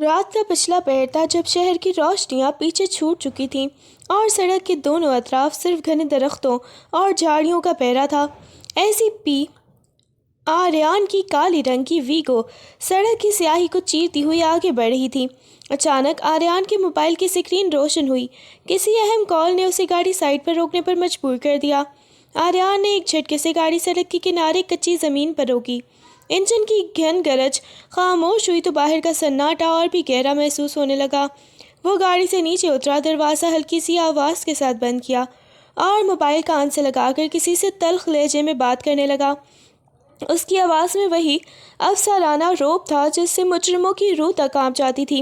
رات کا پچھلا پہر تھا جب شہر کی روشنیاں پیچھے چھوٹ چکی تھیں اور سڑک کے دونوں اطراف صرف گھنے درختوں اور جھاڑیوں کا پہرا تھا۔ ایسی پی آریان کی کالی رنگ کی ویگو سڑک کی سیاہی کو چیرتی ہوئی آگے بڑھ رہی تھی۔ اچانک آریان کے موبائل کی سکرین روشن ہوئی۔ کسی اہم کال نے اسے گاڑی سائڈ پر روکنے پر مجبور کر دیا۔ آریان نے ایک جھٹکے سے گاڑی سڑک کے کنارے کچی زمین پر روکی۔ انجن کی گھن گرج خاموش ہوئی تو باہر کا سناٹا اور بھی گہرا محسوس ہونے لگا۔ وہ گاڑی سے نیچے اترا، دروازہ ہلکی سی آواز کے ساتھ بند کیا اور موبائل کان سے لگا کر کسی سے تلخ لہجے میں بات کرنے لگا۔ اس کی آواز میں وہی افسرانہ رعب تھا جس سے مجرموں کی روح تک کانپ جاتی تھی۔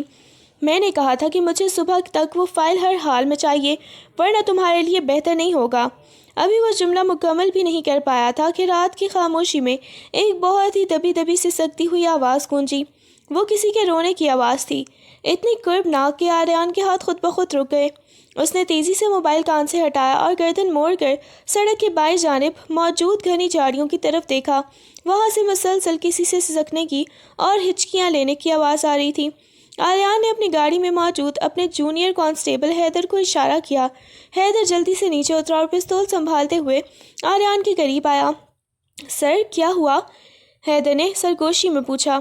میں نے کہا تھا کہ مجھے صبح تک وہ فائل ہر حال میں چاہیے، ورنہ تمہارے لیے بہتر نہیں ہوگا۔ ابھی وہ جملہ مکمل بھی نہیں کر پایا تھا کہ رات کی خاموشی میں ایک بہت ہی دبی دبی سی سکتی ہوئی آواز گونجی۔ وہ کسی کے رونے کی آواز تھی، اتنی کربناک کہ آریان کے ہاتھ خود بخود رک گئے۔ اس نے تیزی سے موبائل کان سے ہٹایا اور گردن موڑ کر سڑک کے بائیں جانب موجود گھنی جھاڑیوں کی طرف دیکھا۔ وہاں سے مسلسل کسی سے سسکنے کی اور ہچکیاں لینے کی آواز آ رہی تھی۔ آریان نے اپنی گاڑی میں موجود اپنے جونیئر کانسٹیبل حیدر کو اشارہ کیا۔ حیدر جلدی سے نیچے اترا اور پستول سنبھالتے ہوئے آریان کے قریب آیا۔ سر، کیا ہوا؟ حیدر نے سرگوشی میں پوچھا۔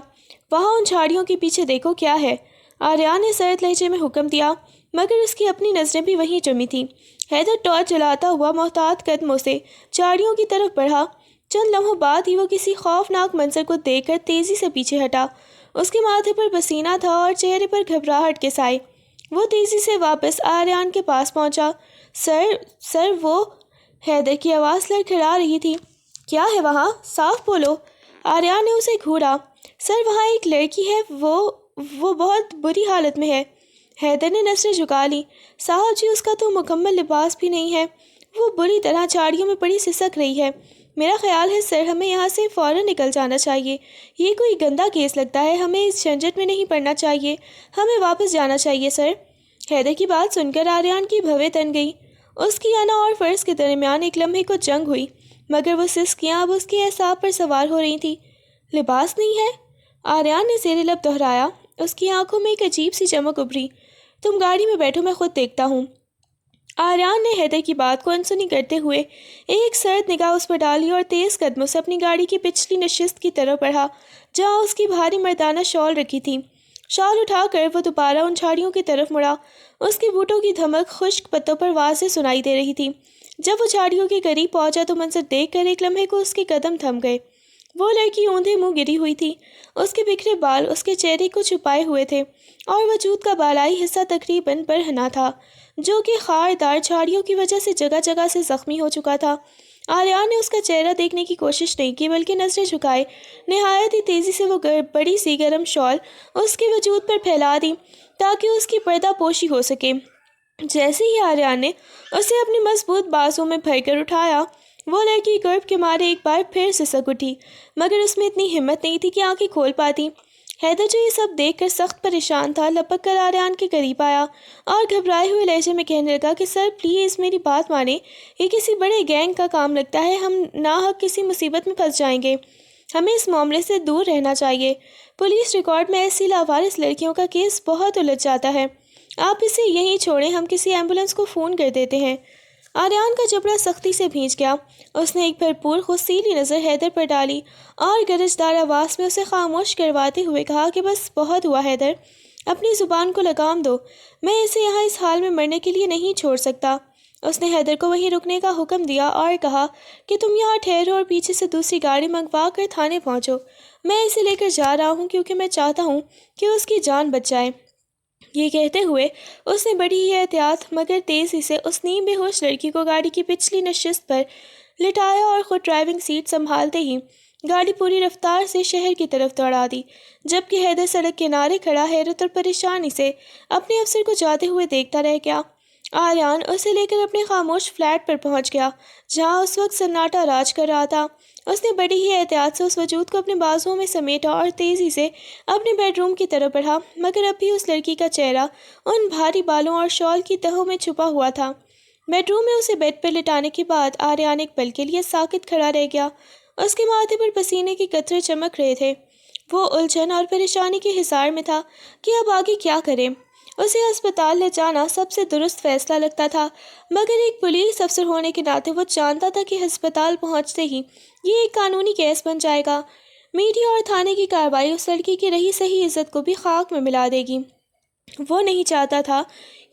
وہاں ان جھاڑیوں کے پیچھے دیکھو، کیا ہے؟ آریان نے سرد لہجے میں حکم دیا، مگر اس کی اپنی نظریں بھی وہیں جمی تھیں۔ حیدر ٹارچ جلاتا ہوا محتاط قدموں سے جھاڑیوں کی طرف بڑھا۔ چند لمحوں بعد ہی وہ کسی خوفناک منظر کو دیکھ کر تیزی سے پیچھے ہٹا۔ اس کے ماتھے پر پسینہ تھا اور چہرے پر گھبراہٹ کے سائے۔ وہ تیزی سے واپس آریان کے پاس پہنچا۔ سر وہ… حیدر کی آواز لڑکھڑا رہی تھی۔ کیا ہے وہاں؟ صاف بولو۔ آریان نے اسے گھورا۔ سر، وہاں ایک لڑکی ہے، وہ بہت بری حالت میں ہے۔ حیدر نے نظریں جھکا لی۔ صاحب جی، اس کا تو مکمل لباس بھی نہیں ہے، وہ بری طرح جھاڑیوں میں پڑی سسک رہی ہے۔ میرا خیال ہے سر، ہمیں یہاں سے فوراً نکل جانا چاہیے۔ یہ کوئی گندا کیس لگتا ہے، ہمیں اس جھنجٹ میں نہیں پڑنا چاہیے، ہمیں واپس جانا چاہیے سر۔ حیدر کی بات سن کر آریان کی بھویں تن گئی۔ اس کی انا اور فرض کے درمیان ایک لمحے کو جنگ ہوئی، مگر وہ سسکیاں اب اس کے اعصاب پر سوار ہو رہی تھیں۔ لباس نہیں ہے؟ آریان نے زیر لب دہرایا۔ اس کی آنکھوں میں ایک عجیب سی چمک ابھری۔ تم گاڑی میں بیٹھو، میں خود دیکھتا ہوں۔ آریان نے حیدر کی بات کو انسنی کرتے ہوئے ایک سرد نگاہ اس پر ڈالی اور تیز قدموں سے اپنی گاڑی کی پچھلی نشست کی طرف بڑھا جہاں اس کی بھاری مردانہ شال رکھی تھی۔ شال اٹھا کر وہ دوبارہ ان جھاڑیوں کی طرف مڑا۔ اس کی بوٹوں کی دھمک خشک پتوں پر واضح سنائی دے رہی تھی۔ جب وہ جھاڑیوں کے قریب پہنچا تو منظر دیکھ کر ایک لمحے کو اس کے قدم تھم گئے۔ وہ لڑکی اوندھے منہ گری ہوئی تھی۔ اس کے بکھرے بال اس کے چہرے کو چھپائے ہوئے تھے اور وجود کا بالائی حصہ تقریباً برہنہ تھا، جو کہ خاردار جھاڑیوں کی وجہ سے جگہ جگہ سے زخمی ہو چکا تھا۔ آریان نے اس کا چہرہ دیکھنے کی کوشش نہیں کی، بلکہ نظریں جھکائے نہایت ہی تیزی سے وہ بڑی سی گرم شال اس کے وجود پر پھیلا دی تاکہ اس کی پردہ پوشی ہو سکے۔ جیسے ہی آریان نے اسے اپنی مضبوط بازوں میں بھر کر اٹھایا، وہ لڑکی گرب کے مارے ایک بار پھر سسک اٹھی، مگر اس میں اتنی ہمت نہیں تھی کہ آنکھیں کھول پاتی۔ حیدر جو یہ سب دیکھ کر سخت پریشان تھا، لپک کر آریان کے قریب آیا اور گھبرائے ہوئے لہجے میں کہنے لگا کہ سر پلیز میری بات مانیں، یہ کسی بڑے گینگ کا کام لگتا ہے، ہم ناحق کسی مصیبت میں پھنس جائیں گے، ہمیں اس معاملے سے دور رہنا چاہیے۔ پولیس ریکارڈ میں ایسی لاوارث لڑکیوں کا کیس بہت الجھ جاتا ہے، آپ اسے یہیں چھوڑیں، ہم کسی ایمبولینس کو فون کر دیتے ہیں۔ آریان کا جبڑا سختی سے بھینچ گیا۔ اس نے ایک بھرپور غصیلی نظر حیدر پر ڈالی اور گرجدار آواز میں اسے خاموش کرواتے ہوئے کہا کہ بس بہت ہوا حیدر، اپنی زبان کو لگام دو، میں اسے یہاں اس حال میں مرنے کے لیے نہیں چھوڑ سکتا۔ اس نے حیدر کو وہیں رکنے کا حکم دیا اور کہا کہ تم یہاں ٹھہرو اور پیچھے سے دوسری گاڑی منگوا کر تھانے پہنچو، میں اسے لے کر جا رہا ہوں کیونکہ میں چاہتا ہوں کہ اس کی جان بچ جائے۔ یہ کہتے ہوئے اس نے بڑی ہی احتیاط مگر تیزی سے اس نیم بے ہوش لڑکی کو گاڑی کی پچھلی نشست پر لٹایا اور خود ڈرائیونگ سیٹ سنبھالتے ہی گاڑی پوری رفتار سے شہر کی طرف دوڑا دی، جبکہ حیدر سڑک کنارے کھڑا حیرت اور پریشانی سے اپنے افسر کو جاتے ہوئے دیکھتا رہ گیا۔ آریان اسے لے کر اپنے خاموش فلیٹ پر پہنچ گیا جہاں اس وقت سناٹا راج کر رہا تھا۔ اس نے بڑی ہی احتیاط سے اس وجود کو اپنے بازوؤں میں سمیٹا اور تیزی سے اپنے بیڈ روم کی طرف بڑھا، مگر اب بھی اس لڑکی کا چہرہ ان بھاری بالوں اور شال کی تہوں میں چھپا ہوا تھا۔ بیڈ روم میں اسے بیڈ پر لٹانے کے بعد آریان ایک پل کے لیے ساکت کھڑا رہ گیا۔ اس کے ماتھے پر پسینے کے قطرے چمک رہے تھے۔ وہ الجھن اور پریشانی کے حصار میں تھا کہ اب آگے کیا کرے۔ اسے ہسپتال لے جانا سب سے درست فیصلہ لگتا تھا، مگر ایک پولیس افسر ہونے کے ناطے وہ جانتا تھا کہ ہسپتال پہنچتے ہی یہ ایک قانونی کیس بن جائے گا۔ میڈیا اور تھانے کی کارروائی اس لڑکی کی رہی صحیح عزت کو بھی خاک میں ملا دے گی۔ وہ نہیں چاہتا تھا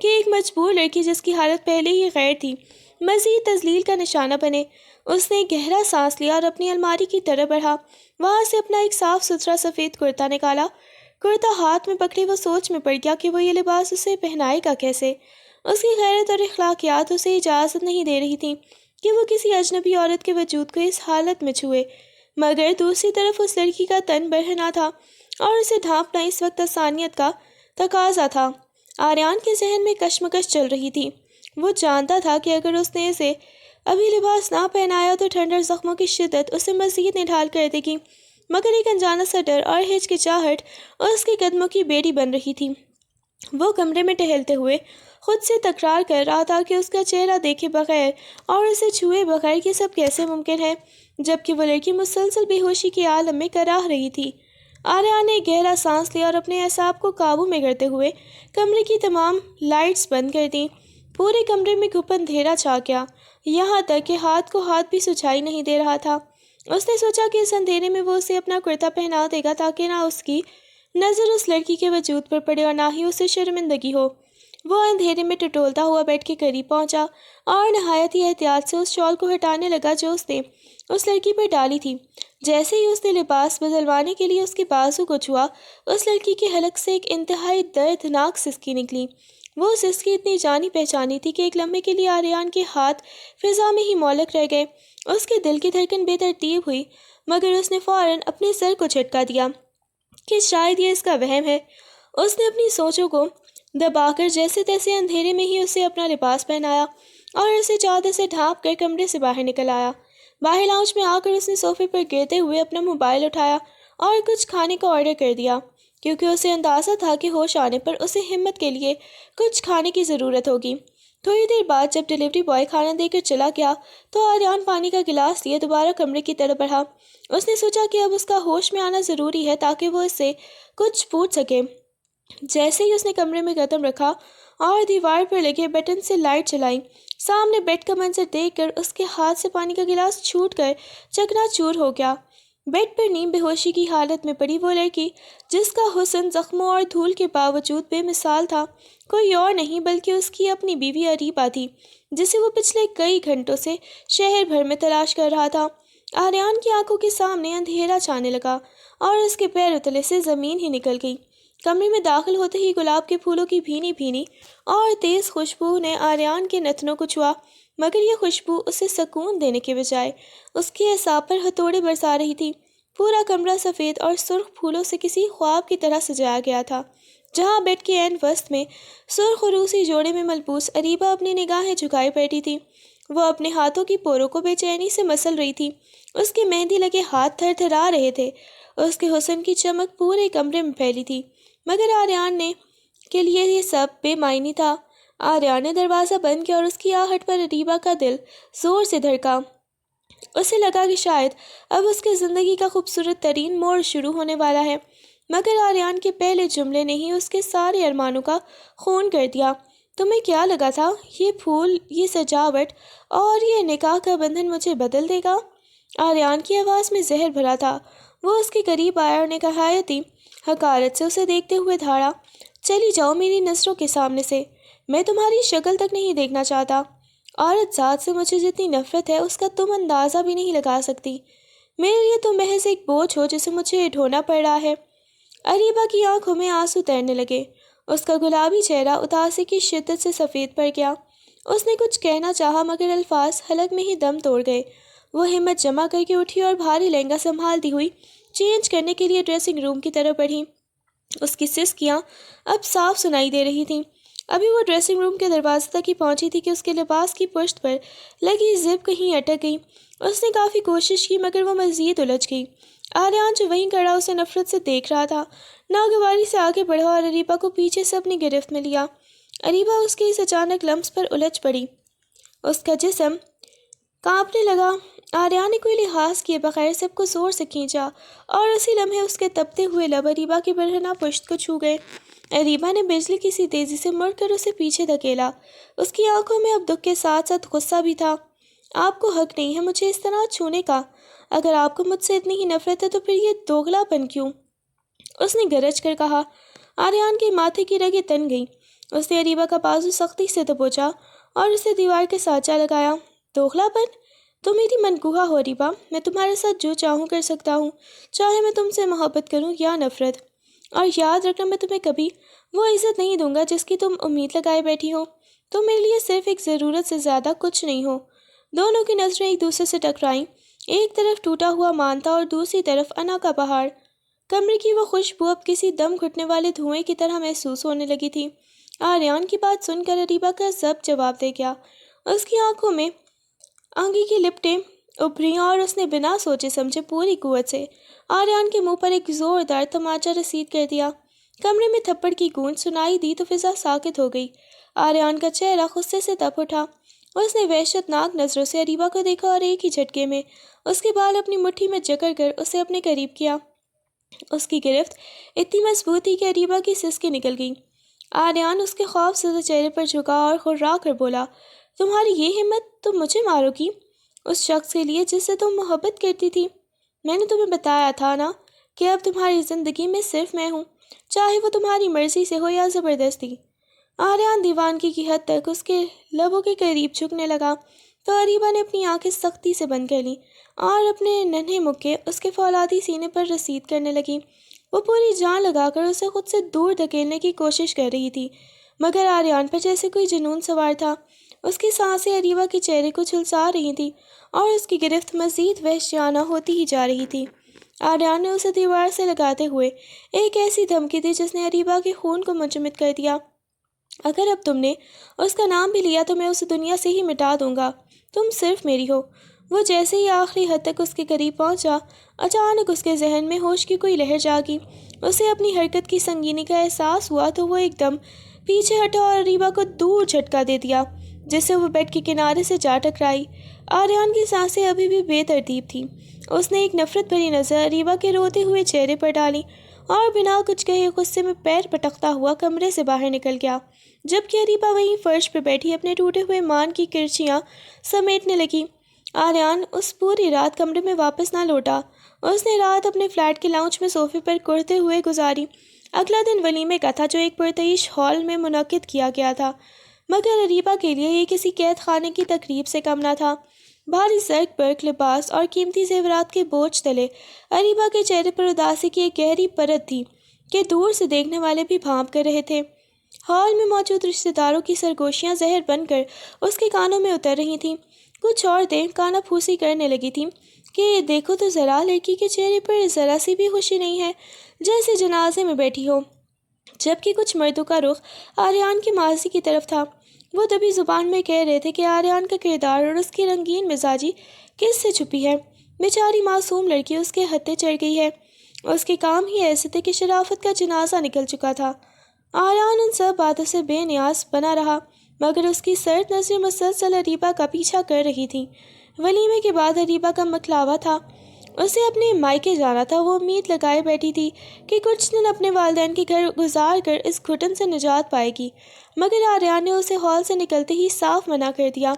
کہ ایک مجبور لڑکی جس کی حالت پہلے ہی غیر تھی مزید تذلیل کا نشانہ بنے۔ اس نے گہرا سانس لیا اور اپنی الماری کی طرف بڑھا، وہاں سے اپنا ایک صاف ستھرا سفید کرتا نکالا۔ کرتا ہاتھ میں پکڑے وہ سوچ میں پڑ گیا کہ وہ یہ لباس اسے پہنائے گا کیسے۔ اس کی غیرت اور اخلاقیات اسے اجازت نہیں دے رہی تھیں کہ وہ کسی اجنبی عورت کے وجود کو اس حالت میں چھوئے، مگر دوسری طرف اس لڑکی کا تن برہنہ تھا اور اسے ڈھانپنا اس وقت آسانیت کا تقاضا تھا۔ آریان کے ذہن میں کشمکش چل رہی تھی۔ وہ جانتا تھا کہ اگر اس نے اسے ابھی لباس نہ پہنایا تو ٹھنڈر زخموں کی شدت اسے مزید نڈھال کر دے گی، مگر ایک انجانا سا ڈر اور ہچکچاہٹ اس کے قدموں کی بیڑی بن رہی تھی۔ وہ کمرے میں ٹہلتے ہوئے خود سے تکرار کر رہا تھا کہ اس کا چہرہ دیکھے بغیر اور اسے چھوئے بغیر یہ سب کیسے ممکن ہے، جبکہ وہ لڑکی مسلسل بے ہوشی کے عالم میں کراہ رہی تھی۔ آریان نے گہرا سانس لیا اور اپنے اعصاب کو قابو میں کرتے ہوئے کمرے کی تمام لائٹس بند کر دیں۔ پورے کمرے میں گھپ اندھیرا چھا گیا، یہاں تک کہ ہاتھ کو ہاتھ بھی سجائی نہیں دے رہا تھا۔ اس نے سوچا کہ اس اندھیرے میں وہ اسے اپنا کرتا پہنا دے گا تاکہ نہ اس کی نظر اس لڑکی کے وجود پر پڑے اور نہ ہی اسے شرمندگی ہو۔ وہ اندھیرے میں ٹٹولتا ہوا بیڈ کے قریب پہنچا اور نہایت ہی احتیاط سے اس شال کو ہٹانے لگا جو اس نے اس لڑکی پر ڈالی تھی۔ جیسے ہی اس نے لباس بدلوانے کے لیے اس کے بازو کو چھوا، اس لڑکی کے حلق سے ایک انتہائی دردناک سسکی نکلی۔ وہ سسکی اتنی جانی پہچانی تھی کہ ایک لمحے کے لیے آریان کے ہاتھ فضا میں ہی معلق رہ گئے۔ اس کے دل کی دھڑکن بے ترتیب ہوئی، مگر اس نے فوراً اپنے سر کو جھٹکا دیا کہ شاید یہ اس کا وہم ہے۔ اس نے اپنی سوچوں کو دبا کر جیسے تیسے اندھیرے میں ہی اسے اپنا لباس پہنایا اور اسے چادر سے ڈھانپ کر کمرے سے باہر نکل آیا۔ باہر لاؤنج میں آ کر اس نے صوفے پر گرتے ہوئے اپنا موبائل اٹھایا اور کچھ کھانے کا آرڈر کر دیا، کیونکہ اسے اندازہ تھا کہ ہوش آنے پر اسے ہمت کے لیے کچھ کھانے کی ضرورت ہوگی۔ تھوڑی دیر بعد جب ڈیلیوری بوائے کھانا دے کر چلا گیا تو آریان پانی کا گلاس لیے دوبارہ کمرے کی طرف بڑھا۔ اس نے سوچا کہ اب اس کا ہوش میں آنا ضروری ہے تاکہ وہ اس سے کچھ پوچھ سکے۔ جیسے ہی اس نے کمرے میں قدم رکھا اور دیوار پر لگے بٹن سے لائٹ چلائی، سامنے بیڈ کا منظر دیکھ کر اس کے ہاتھ سے پانی کا گلاس چھوٹ کر چکنا چور ہو گیا۔ بیڈ پر نیم بے ہوشی کی حالت میں پڑی وہ لڑکی، جس کا حسن زخموں اور دھول کے باوجود بے مثال تھا، کوئی اور نہیں بلکہ اس کی اپنی بیوی اریبہ تھی، جسے وہ پچھلے کئی گھنٹوں سے شہر بھر میں تلاش کر رہا تھا۔ آریان کی آنکھوں کے سامنے اندھیرا چھانے لگا اور اس کے پیروں تلے سے زمین ہی نکل گئی۔ کمرے میں داخل ہوتے ہی گلاب کے پھولوں کی بھینی بھینی اور تیز خوشبو نے آریان کے نتنوں کو چھوا، مگر یہ خوشبو اسے سکون دینے کے بجائے اس کے اعصاب پر ہتھوڑے برسا رہی تھی۔ پورا کمرہ سفید اور سرخ پھولوں سے کسی خواب کی طرح سجایا گیا تھا، جہاں بیڈ کے عین وسط میں سرخ روسی جوڑے میں ملبوس اریبہ اپنی نگاہیں جھکائے بیٹھی تھی۔ وہ اپنے ہاتھوں کی پوروں کو بے چینی سے مسل رہی تھی، اس کے مہندی لگے ہاتھ تھر تھرا رہے تھے، اس کے حسن کی چمک پورے کمرے میں پھیلی تھی، مگر آریان کے لیے یہ سب بے معنی تھا۔ آریان نے دروازہ بند کیا اور اس کی آہٹ پر اریبہ کا دل زور سے دھڑکا۔ اسے لگا کہ شاید اب اس کی زندگی کا خوبصورت ترین موڑ شروع ہونے والا ہے، مگر آریان کے پہلے جملے نے ہی اس کے سارے ارمانوں کا خون کر دیا۔ تمہیں کیا لگا تھا یہ پھول، یہ سجاوٹ اور یہ نکاح کا بندھن مجھے بدل دے گا؟ آریان کی آواز میں زہر بھرا تھا۔ وہ اس کے قریب آیا اور نہایتی حقارت سے اسے دیکھتے ہوئے دھاڑا، چلی جاؤ میری نظروں کے سامنے سے، میں تمہاری شکل تک نہیں دیکھنا چاہتا۔ عورت ذات سے مجھے جتنی نفرت ہے اس کا تم اندازہ بھی نہیں لگا سکتی۔ میرے لیے تو محض ایک بوجھ ہو جسے مجھے ڈھونا پڑ رہا ہے۔ اریبہ کی آنکھوں میں آنسو تیرنے لگے، اس کا گلابی چہرہ اداسی کی شدت سے سفید پڑ گیا۔ اس نے کچھ کہنا چاہا مگر الفاظ حلق میں ہی دم توڑ گئے۔ وہ ہمت جمع کر کے اٹھی اور بھاری لہنگا سنبھالتی ہوئی چینج کرنے کے لیے ڈریسنگ روم کی طرف بڑھی۔ اس کی سسکیاں اب صاف سنائی دے رہی تھیں۔ ابھی وہ ڈریسنگ روم کے دروازے تک ہی پہنچی تھی کہ اس کے لباس کی پشت پر لگی زپ کہیں اٹک گئی۔ اس نے کافی کوشش کی مگر وہ مزید الجھ گئی۔ آریان جو وہیں کھڑا اسے نفرت سے دیکھ رہا تھا، ناگواری سے آگے بڑھا اور اریبہ کو پیچھے سے اپنی گرفت میں لیا۔ اریبہ اس کے اس اچانک لمس پر الجھ پڑی، اس کا جسم کانپنے لگا۔ آریان نے کوئی لحاظ کیے بغیر سب کو زور سے کھینچا اور اسی لمحے اس کے تپتے ہوئے لب اریبا کی برہنہ پشت کو چھو گئے۔ اریبا نے بجلی کی سی تیزی سے مڑ کر اسے پیچھے دھکیلا۔ اس کی آنکھوں میں اب دکھ کے ساتھ ساتھ غصہ بھی تھا۔ آپ کو حق نہیں ہے مجھے اس طرح چھونے کا۔ اگر آپ کو مجھ سے اتنی ہی نفرت ہے تو پھر یہ دوگلا پن کیوں؟ اس نے گرج کر کہا۔ آریان کے ماتھے کی رگیں تن گئیں۔ اس نے اریبا کا بازو سختی سے دبوچا اور اسے دیوار کے ساتھ جا لگایا۔ دوگلا پن؟ تم میری منگوہا ہو اریبا، میں تمہارے ساتھ جو چاہوں کر سکتا ہوں، چاہے میں تم سے محبت کروں یا نفرت۔ اور یاد رکھنا میں تمہیں کبھی وہ عزت نہیں دوں گا جس کی تم امید لگائے بیٹھی ہو۔ تم میرے لیے صرف ایک ضرورت سے زیادہ کچھ نہیں ہو۔ دونوں کی نظریں ایک دوسرے سے ٹکرائیں۔ ایک طرف ٹوٹا ہوا مان تھا اور دوسری طرف انا کا پہاڑ۔ کمرے کی وہ خوشبو اب کسی دم گھٹنے والے دھوئیں کی طرح محسوس ہونے لگی تھی۔ آریان کی بات سن کر اریبا کا ضبط جواب دے گیا۔ اس کی آنکھوں میں آنگی کی لپٹیں ابھریں اور اس نے بنا سوچے سمجھے پوری قوت سے آریان کے منہ پر ایک زوردار تماچا رسید کر دیا۔ کمرے میں تھپڑ کی گونج سنائی دی تو فضا ساکت ہو گئی۔ آریان کا چہرہ غصے سے تپ اٹھا۔ اس نے وحشت ناک نظروں سے اریبا کو دیکھا اور ایک ہی جھٹکے میں اس کے بال اپنی مٹھی میں جکڑ کر اسے اپنے قریب کیا۔ اس کی گرفت اتنی مضبوط تھی کہ اریبا کی سسکیں نکل گئیں۔ آریان اس کے خوف زدہ چہرے پر جھکا اور خرا کر بولا، تمہاری یہ ہمت، تم مجھے مارو گی؟ اس شخص کے لیے جس سے تم محبت کرتی تھی؟ میں نے تمہیں بتایا تھا نا کہ اب تمہاری زندگی میں صرف میں ہوں، چاہے وہ تمہاری مرضی سے ہو یا زبردستی۔ آریان دیوانگی کی حد تک اس کے لبوں کے قریب جھکنے لگا تو اریبا نے اپنی آنکھیں سختی سے بند کر لیں اور اپنے ننھے مکے اس کے فولادی سینے پر رسید کرنے لگی۔ وہ پوری جان لگا کر اسے خود سے دور دھکیلنے کی کوشش کر رہی تھی، مگر آریان پر جیسے کوئی جنون سوار تھا۔ اس کی سانسیں اریبا کے چہرے کو جھلسا رہی تھیں اور اس کی گرفت مزید وحشیانہ ہوتی ہی جا رہی تھی۔ آریان نے اسے دیوار سے لگاتے ہوئے ایک ایسی دھمکی دی جس نے اریبا کے خون کو منجمد کر دیا۔ اگر اب تم نے اس کا نام بھی لیا تو میں اسے دنیا سے ہی مٹا دوں گا۔ تم صرف میری ہو۔ وہ جیسے ہی آخری حد تک اس کے قریب پہنچا، اچانک اس کے ذہن میں ہوش کی کوئی لہر جاگی۔ اسے اپنی حرکت کی سنگینی کا احساس ہوا تو وہ ایک دم پیچھے ہٹا اور اریبا کو دور جھٹکا دے دیا، جس سے وہ بیڈ کے کنارے سے جا ٹکرائی۔ آریان کی سانسیں ابھی بھی بے ترتیب تھیں۔ اس نے ایک نفرت بھری نظر اریبا کے روتے ہوئے چہرے پر ڈالی اور بنا کچھ کہے غصے میں پیر پٹکتا ہوا کمرے سے باہر نکل گیا، جبکہ اریبا وہیں فرش پہ بیٹھی اپنے ٹوٹے ہوئے مان کی کرچیاں سمیٹنے لگی۔ آریان اس پوری رات کمرے میں واپس نہ لوٹا۔ اس نے رات اپنے فلیٹ کے لاؤنج میں صوفے پر کڑتے ہوئے گزاری۔ اگلا دن ولیمے کا تھا جو ایک پرتعیش ہال میں منعقد کیا گیا تھا، مگر اریبا کے لیے یہ کسی قید خانے کی تقریب سے کم نہ تھا۔ بھاری زرق برق لباس اور قیمتی زیورات کے بوجھ تلے اریبا کے چہرے پر اداسی کی ایک گہری پرت تھی کہ دور سے دیکھنے والے بھی بھانپ کر رہے تھے۔ ہال میں موجود رشتہ داروں کی سرگوشیاں زہر بن کر اس کے کانوں میں اتر رہی تھیں۔ کچھ عورتیں کانا پھوسی کرنے لگی تھیں کہ دیکھو تو ذرا، لڑکی کے چہرے پر ذرا سی بھی خوشی نہیں ہے، جیسے جنازے میں بیٹھی ہو، جبکہ کچھ مردوں کا رخ آریان کے ماضی کی طرف تھا۔ وہ دبی زبان میں کہہ رہے تھے کہ آریان کا کردار اور اس کی رنگین مزاجی کس سے چھپی ہے۔ بیچاری معصوم لڑکی اس کے ہتھے چڑھ گئی ہے۔ اس کے کام ہی ایسے تھے کہ شرافت کا جنازہ نکل چکا تھا۔ آریان ان سب باتوں سے بے نیاز بنا رہا، مگر اس کی سرد نظریں مسلسل اریبا کا پیچھا کر رہی تھیں۔ ولیمے کے بعد اریبا کا مکلاوا تھا، اسے اپنے مائکے جانا تھا۔ وہ امید لگائے بیٹھی تھی کہ کچھ دن اپنے والدین کے گھر گزار کر اس گھٹن سے نجات پائے گی، مگر آریان نے اسے ہال سے نکلتے ہی صاف منع کر دیا۔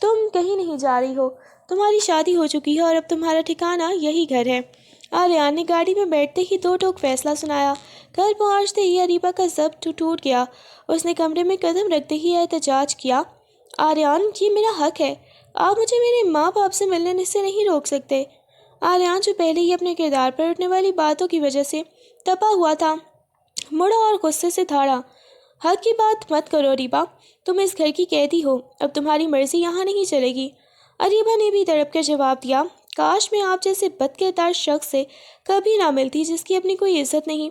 تم کہیں نہیں جا رہی ہو، تمہاری شادی ہو چکی ہے اور اب تمہارا ٹھکانہ یہی گھر ہے۔ آریان نے گاڑی میں بیٹھتے ہی دو ٹوک فیصلہ سنایا۔ گھر پہنچتے ہی اریبا کا ضبط ٹوٹ گیا۔ اس نے کمرے میں قدم رکھتے ہی احتجاج کیا، آریان، یہ میرا حق ہے، آپ مجھے میرے ماں باپ سے ملنے سے نہیں روک سکتے۔ آریان جو پہلے ہی اپنے کردار پر اٹھنے والی باتوں کی وجہ سے تپا ہوا تھا، مڑا اور غصے سے دھاڑا۔ حق کی بات مت کرو اریبا، تم اس گھر کی قیدی ہو، اب تمہاری مرضی یہاں نہیں چلے گی۔ اریبا نے بھی تڑپ کر جواب دیا، کاش میں آپ جیسے بد کردار شخص سے کبھی نہ ملتی جس کی اپنی کوئی عزت نہیں۔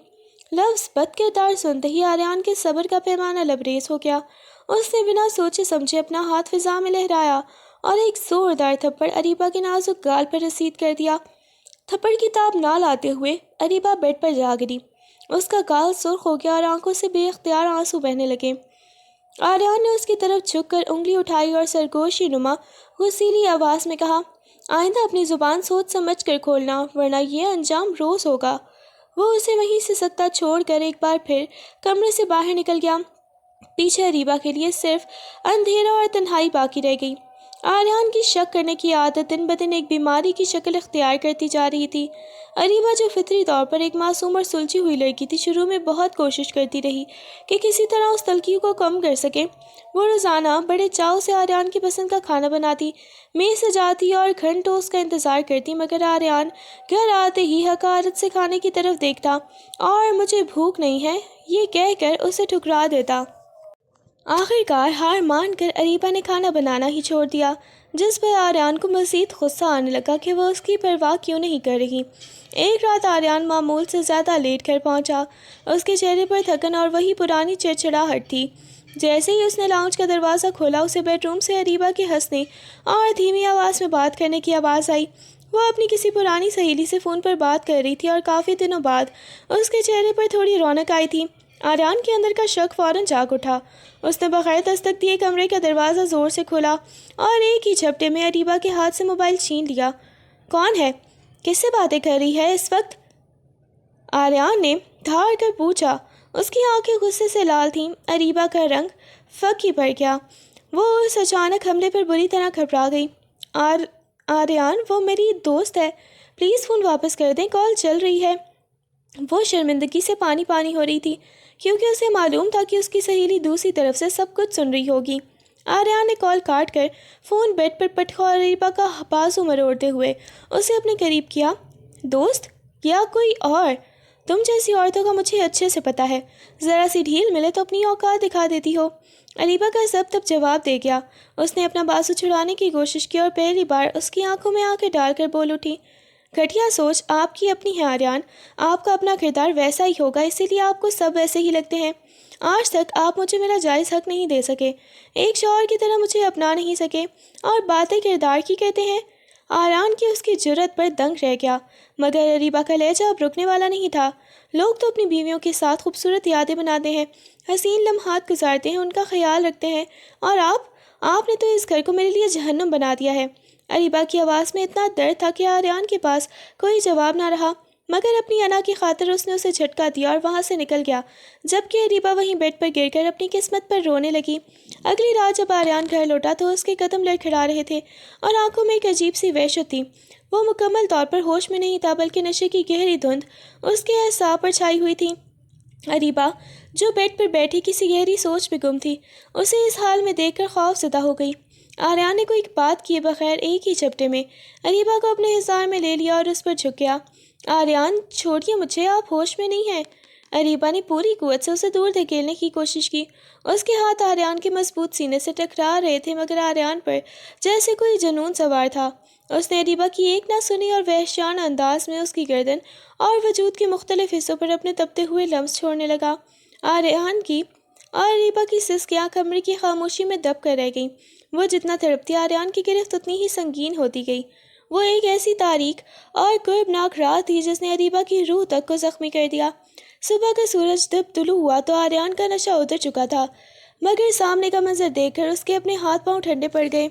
لفظ بد کردار سنتے ہی آریان کے صبر کا پیمانہ لبریز ہو گیا۔ اس نے بنا سوچے سمجھے اپنا ہاتھ فضا میں لہرایا اور ایک زوردار تھپڑ اریبا کے نازک گال پر رسید کر دیا۔ تھپڑ کی تاب نہ لاتے ہوئے اریبا بیڈ پر جا گری۔ اس کا گال سرخ ہو گیا اور آنکھوں سے بے اختیار آنسو بہنے لگے۔ آریان نے اس کی طرف جھک کر انگلی اٹھائی اور سرگوشی نما غصیلی آواز میں کہا، آئندہ اپنی زبان سوچ سمجھ کر کھولنا ورنہ یہ انجام روز ہوگا۔ وہ اسے وہیں سے سکتا چھوڑ کر ایک بار پھر کمرے سے باہر نکل گیا۔ پیچھے اریبہ کے لیے صرف اندھیرا اور تنہائی باقی رہ گئی۔ آریان کی شک کرنے کی عادت دن بدن ایک بیماری کی شکل اختیار کرتی جا رہی تھی۔ اریبہ جو فطری طور پر ایک معصوم اور سلجھی ہوئی لڑکی تھی، شروع میں بہت کوشش کرتی رہی کہ کسی طرح اس تلخی کو کم کر سکے۔ وہ روزانہ بڑے چاؤ سے آریان کی پسند کا کھانا بناتی، میز سجاتی اور گھنٹوں اس کا انتظار کرتی، مگر آریان گھر آتے ہی حقارت سے کھانے کی طرف دیکھتا اور مجھے بھوک نہیں ہے یہ کہہ کر اسے ٹھکرا دیتا۔ آخر کار ہار مان کر اریبہ نے کھانا بنانا ہی چھوڑ دیا، جس پر آریان کو مزید غصہ آنے لگا کہ وہ اس کی پرواہ کیوں نہیں کر رہی۔ ایک رات آریان معمول سے زیادہ لیٹ گھر پہنچا۔ اس کے چہرے پر تھکن اور وہی پرانی چڑچڑاہٹ تھی۔ جیسے ہی اس نے لاؤنج کا دروازہ کھولا، اسے بیڈ روم سے اریبہ کے ہنسنے اور دھیمی آواز میں بات کرنے کی آواز آئی۔ وہ اپنی کسی پرانی سہیلی سے فون پر بات کر رہی تھی اور کافی دنوں بعد اس کے چہرے پر تھوڑی رونق آئی تھی۔ آریان کے اندر کا شک فوراً جاگ اٹھا۔ اس نے بغیر دستک دیے کمرے کا دروازہ زور سے کھولا اور ایک ہی جھپٹے میں اریبہ کے ہاتھ سے موبائل چھین لیا۔ کون ہے؟ کس سے باتیں کر رہی ہے اس وقت؟ آریان نے دھاڑ کر پوچھا۔ اس کی آنکھیں غصے سے لال تھیں۔ اریبہ کا رنگ پھکی پڑ گیا۔ وہ اس اچانک حملے پر بری طرح گھبرا گئی۔ آریان، وہ میری دوست ہے، پلیز فون واپس کر دیں، کال چل رہی ہے۔ وہ شرمندگی سے پانی پانی ہو رہی تھی، کیونکہ اسے معلوم تھا کہ اس کی سہیلی دوسری طرف سے سب کچھ سن رہی ہوگی۔ آریان نے کال کاٹ کر فون بیڈ پر پٹکا اور اریبہ کا بازو مروڑتے ہوئے اسے اپنے قریب کیا۔ دوست یا کوئی اور؟ تم جیسی عورتوں کا مجھے اچھے سے پتہ ہے، ذرا سی ڈھیل ملے تو اپنی اوقات دکھا دیتی ہو۔ اریبہ کا ضبط اب جواب دے گیا۔ اس نے اپنا بازو چھڑانے کی کوشش کی اور پہلی بار اس کی آنکھوں میں آنکھیں ڈال کر بول اٹھی، گھٹیا سوچ آپ کی اپنی ہے آریان، آپ کا اپنا کردار ویسا ہی ہوگا، اسی لیے آپ کو سب ویسے ہی لگتے ہیں۔ آج تک آپ مجھے میرا جائز حق نہیں دے سکے، ایک شوہر کی طرح مجھے اپنا نہیں سکے، اور باتیں کردار کی کہتے ہیں۔ آریان کی اس کی جرأت پر دنگ رہ گیا، مگر اریبہ کا لہجہ اب رکنے والا نہیں تھا۔ لوگ تو اپنی بیویوں کے ساتھ خوبصورت یادیں بناتے ہیں، حسین لمحات گزارتے ہیں، ان کا خیال رکھتے ہیں، اور آپ نے تو اس گھر کو میرے لیے جہنم بنا دیا ہے۔ اریبہ کی آواز میں اتنا درد تھا کہ آریان کے پاس کوئی جواب نہ رہا، مگر اپنی انا کی خاطر اس نے اسے جھٹکا دیا اور وہاں سے نکل گیا، جبکہ اریبہ وہیں بیڈ پر گر کر اپنی قسمت پر رونے لگی۔ اگلی رات جب آریان گھر لوٹا تو اس کے قدم لڑکھڑا رہے تھے اور آنکھوں میں ایک عجیب سی وحشت تھی۔ وہ مکمل طور پر ہوش میں نہیں تھا، بلکہ نشے کی گہری دھند اس کے اعصاب پر چھائی ہوئی تھی۔ اریبہ، جو بیڈ پر بیٹھی کسی گہری سوچ میں گم تھی، اسے اس حال میں دیکھ کر خوف زدہ ہو گئی۔ آریان نے کوئی بات کیے بغیر ایک ہی جھپٹے میں اریبہ کو اپنے حصار میں لے لیا اور اس پر جھک گیا۔ آریان، چھوڑیے مجھے، آپ ہوش میں نہیں ہیں۔ اریبہ نے پوری قوت سے اسے دور دھکیلنے کی کوشش کی۔ اس کے ہاتھ آریان کے مضبوط سینے سے ٹکرا رہے تھے، مگر آریان پر جیسے کوئی جنون سوار تھا۔ اس نے اریبہ کی ایک نہ سنی اور وحشیانہ انداز میں اس کی گردن اور وجود کے مختلف حصوں پر اپنے تپتے ہوئے لمس چھوڑنے لگا۔ آریان کی اور اریبہ کی سسکیاں کمرے کی خاموشی میں دب کر رہ گئیں۔ وہ جتنا تڑپتی، آریان کی گرفت اتنی ہی سنگین ہوتی گئی۔ وہ ایک ایسی تاریک اور کربناک رات تھی جس نے اریبہ کی روح تک کو زخمی کر دیا۔ صبح کا سورج جب طلوع ہوا تو آریان کا نشہ اتر چکا تھا، مگر سامنے کا منظر دیکھ کر اس کے اپنے ہاتھ پاؤں ٹھنڈے پڑ گئے۔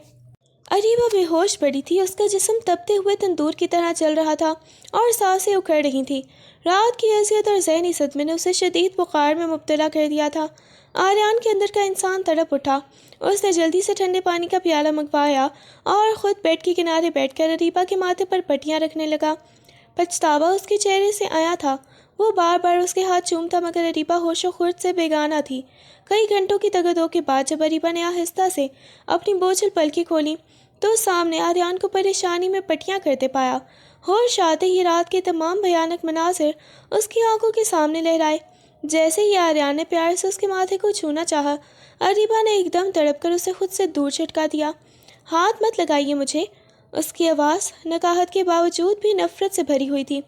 اریبہ بے ہوش پڑی تھی، اس کا جسم تپتے ہوئے تندور کی طرح چل رہا تھا اور سانسیں اکھڑ رہی تھیں۔ رات کی اذیت اور ذہنی صدمے نے اسے شدید بخار میں مبتلا کر دیا تھا۔ آریان کے اندر کا انسان تڑپ اٹھا۔ اس نے جلدی سے ٹھنڈے پانی کا پیالہ منگوایا اور خود بیڈ کے کنارے بیٹھ کر اریبہ کے ماتھے پر پٹیاں رکھنے لگا۔ پچھتاوا اس کے چہرے سے آیا تھا۔ وہ بار بار اس کے ہاتھ چومتا، مگر اریبہ ہوش و خرد سے بیگانہ تھی۔ کئی گھنٹوں کی تگدو کے بعد جب اریبہ نے آہستہ سے اپنی بوجھل پلکیں کھولیں تو سامنے آریان کو پریشانی میں پٹیاں کرتے پایا۔ ہوش آتے ہی رات کے تمام بھیانک مناظر اس کی آنکھوں کے سامنے لہرائے۔ جیسے ہی آریان نے پیار سے اس کے ماتھے کو چھونا چاہا، اریبہ نے ایک دم تڑپ کر اسے خود سے دور چھٹکا دیا۔ ہاتھ مت لگائیے مجھے۔ اس کی آواز نکاہت کے باوجود بھی نفرت سے بھری ہوئی تھی۔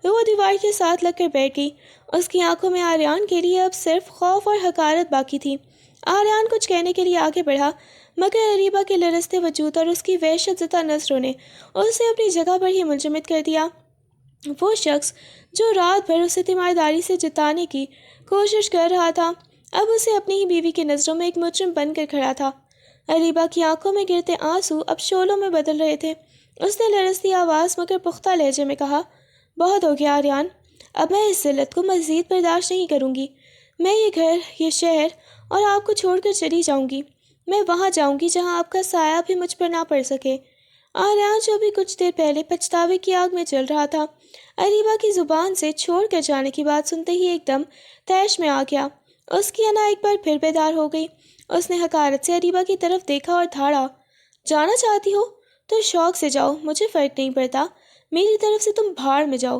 وہ دیوار کے ساتھ لگ کر بیٹھ گئی۔ اس کی آنکھوں میں آریان کے لیے اب صرف خوف اور حقارت باقی تھی۔ آریان کچھ کہنے کے لیے آگے بڑھا، مگر اریبہ کے لرزتے وجود اور اس کی وحشت زدہ نظروں نے اسے اپنی جگہ پر ہی منجمد کر دیا۔ وہ شخص جو رات بھر اسے تیمارداری سے جتانے کی کوشش کر رہا تھا، اب اسے اپنی ہی بیوی کی نظروں میں ایک مجرم بن کر کھڑا تھا۔ اریبہ کی آنکھوں میں گرتے آنسو اب شعلوں میں بدل رہے تھے۔ اس نے لرزتی آواز مگر پختہ لہجے میں کہا، بہت ہو گیا آریان، اب میں اس ذلت کو مزید برداشت نہیں کروں گی۔ میں یہ گھر، یہ شہر اور آپ کو چھوڑ کر چلی جاؤں گی۔ میں وہاں جاؤں گی جہاں آپ کا سایہ بھی مجھ پر نہ پڑ سکے۔ آریان جو بھی کچھ دیر پہلے پچھتاوے کی آگ میں جل رہا تھا، اریبہ کی زبان سے چھوڑ کر جانے کی بات سنتے ہی ایک دم طیش میں آ گیا۔ اس کی انا ایک بار پھر بیدار ہو گئی۔ اس نے حقارت سے اریبہ کی طرف دیکھا اور دھاڑا، جانا چاہتی ہو تو شوق سے جاؤ، مجھے فرق نہیں پڑتا، میری طرف سے تم بھاڑ میں جاؤ،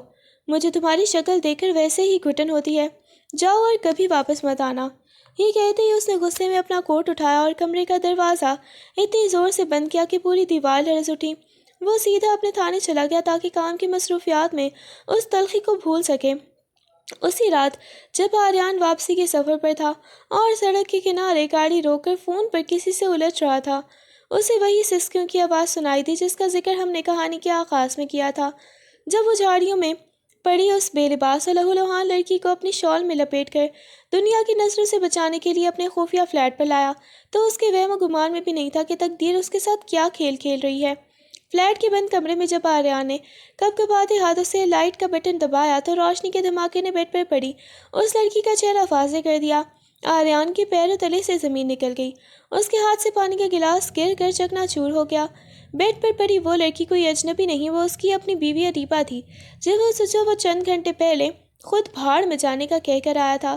مجھے تمہاری شکل دیکھ کر ویسے ہی گھٹن ہوتی ہے، جاؤ اور کبھی واپس مت آنا۔ یہ کہتے ہی اس نے غصے میں اپنا کوٹ اٹھایا اور کمرے کا دروازہ اتنی زور سے بند کیا کہ پوری دیوار لرز اٹھی۔ وہ سیدھا اپنے تھانے چلا گیا تاکہ کام کی مصروفیات میں اس تلخی کو بھول سکے۔ اسی رات جب آریان واپسی کے سفر پر تھا اور سڑک کے کنارے گاڑی روک کر فون پر کسی سے الجھ رہا تھا، اسے وہی سسکیوں کی آواز سنائی دی جس کا ذکر ہم نے کہانی کے آغاز میں کیا تھا۔ جب وہ جھاڑیوں میں پڑی اس بے لباس و لہولہان لڑکی کو اپنی شال میں لپیٹ کر دنیا کی نظروں سے بچانے کے لیے اپنے خفیہ فلیٹ پر لایا تو اس کے وہم و گمان میں بھی نہیں تھا کہ تقدیر اس کے ساتھ کیا کھیل کھیل رہی ہے۔ فلیٹ کے بند کمرے میں جب آریان نے کب کباتے ہاتھوں سے لائٹ کا بٹن دبایا تو روشنی کے دھماکے نے بیڈ پر پڑی اس لڑکی کا چہرہ واضح کر دیا۔ آریان کے پیروں تلے سے زمین نکل گئی، اس کے ہاتھ سے پانی کا گلاس گر کر چکنا چور ہو گیا۔ بیڈ پر پڑی وہ لڑکی کوئی اجنبی نہیں، وہ اس کی اپنی بیوی اریبہ تھی، جو وہ چند گھنٹے پہلے خود بھاڑ میں جانے کا کہہ کر آیا تھا۔